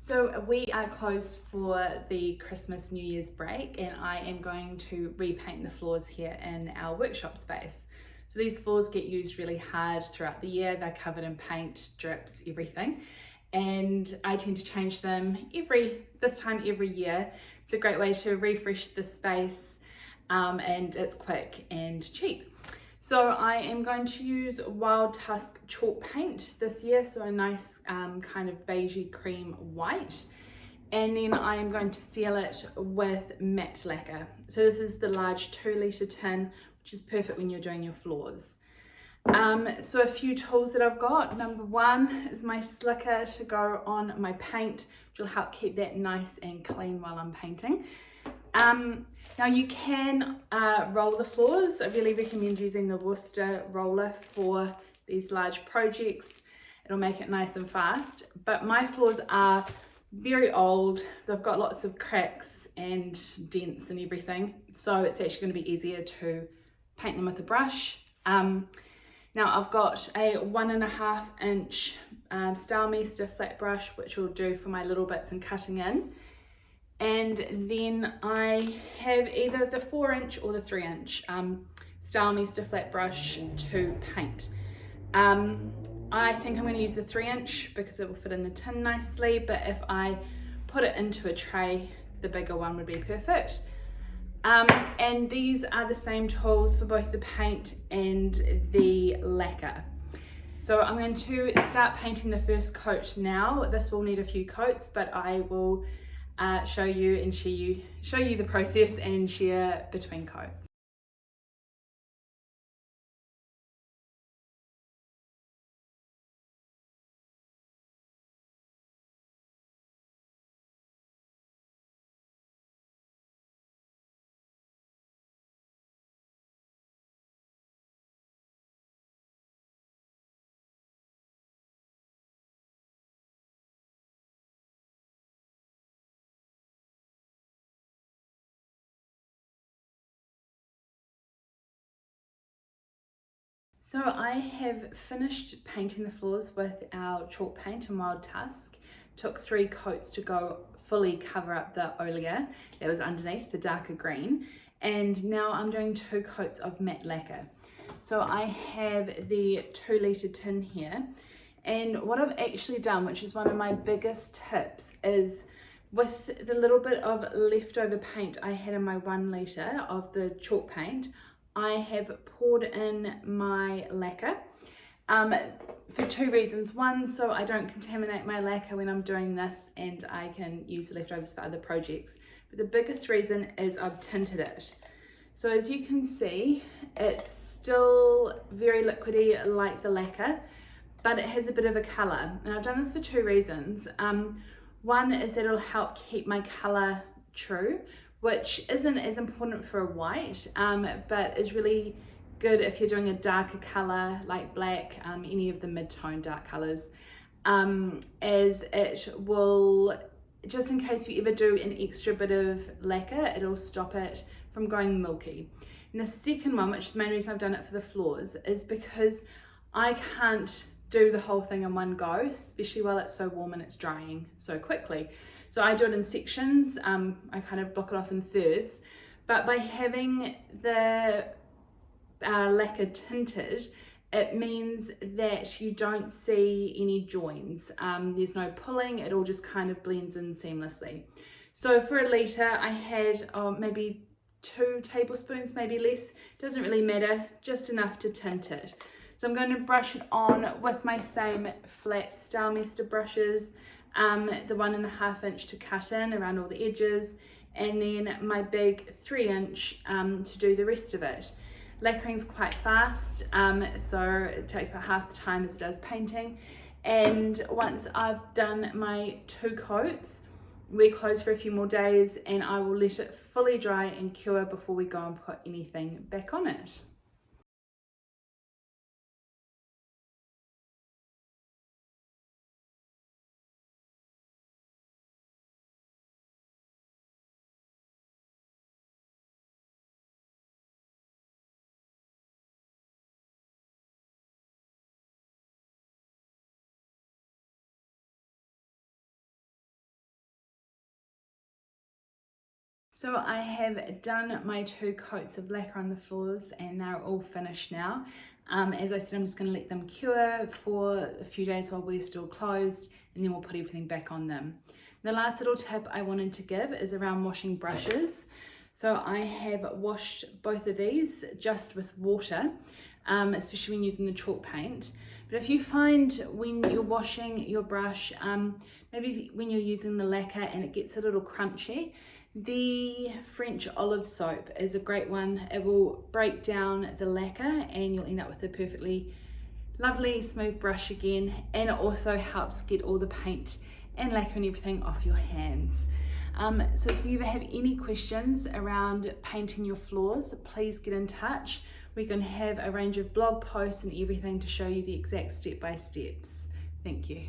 So we are closed for the Christmas New Year's break, and I am going to repaint the floors here in our workshop space. So these floors get used really hard throughout the year. They're covered in paint, drips, everything. And I tend to change them this time every year. It's a great way to refresh the space, and it's quick and cheap. So I am going to use Wild Tusk chalk paint this year, so a nice kind of beigey cream white. And then I am going to seal it with matte lacquer. So this is the large 2 litre tin, which is perfect when you're doing your floors. So a few tools that I've got. Number one is my slicker to go on my paint, which will help keep that nice and clean while I'm painting. Now you can roll the floors. I really recommend using the Worcester roller for these large projects. It'll make it nice and fast. But my floors are very old. They've got lots of cracks and dents and everything. So it's actually going to be easier to paint them with a brush. Now I've got a 1.5 inch Stylemaster flat brush, which will do for my little bits and cutting in. And then I have either the 4 inch or the 3 inch Stylemaster flat brush to paint. I think I'm going to use the 3 inch because it will fit in the tin nicely, but if I put it into a tray, the bigger one would be perfect. And these are the same tools for both the paint and the lacquer. So I'm going to start painting the first coat now. This will need a few coats, but I will show you and show you the process and share between coats. So I have finished painting the floors with our chalk paint and Wild Tusk. Took 3 coats to go fully cover up the oleander that was underneath, the darker green. And now I'm doing 2 coats of matte lacquer. So I have the 2 litre tin here. And what I've actually done, which is one of my biggest tips, is with the little bit of leftover paint I had in my 1 litre of the chalk paint, I have poured in my lacquer for 2 reasons. One, so I don't contaminate my lacquer when I'm doing this and I can use the leftovers for other projects. But the biggest reason is I've tinted it. So as you can see, it's still very liquidy like the lacquer, but it has a bit of a colour. And I've done this for 2 reasons. One is that it'll help keep my colour true, which isn't as important for a white, but is really good if you're doing a darker colour like black, any of the mid-tone dark colours, as it will, just in case you ever do an extra bit of lacquer, it'll stop it from going milky. And the second one, which is the main reason I've done it for the floors, is because I can't do the whole thing in one go, especially while it's so warm and it's drying so quickly. So I do it in sections. I kind of block it off in thirds, but by having the lacquer tinted, it means that you don't see any joins. There's no pulling, it all just kind of blends in seamlessly. So for a litre, I had maybe 2 tablespoons, maybe less, doesn't really matter, just enough to tint it. So I'm going to brush it on with my same flat Stylemaster brushes, the 1.5 inch to cut in around all the edges, and then my big 3 inch to do the rest of it. Lacquering's quite fast, so it takes about half the time as it does painting. And once I've done my 2 coats, we're closed for a few more days and I will let it fully dry and cure before we go and put anything back on it. So I have done my 2 coats of lacquer on the floors and they're all finished now. As I said, I'm just going to let them cure for a few days while we're still closed, and then we'll put everything back on them. The last little tip I wanted to give is around washing brushes. So I have washed both of these just with water, especially when using the chalk paint. But if you find when you're washing your brush, maybe when you're using the lacquer and it gets a little crunchy, the French olive soap is a great one. It will break down the lacquer and you'll end up with a perfectly lovely smooth brush again, and it also helps get all the paint and lacquer and everything off your hands. So if you ever have any questions around painting your floors, please get in touch. We can have a range of blog posts and everything to show you the exact step-by-steps. Thank you.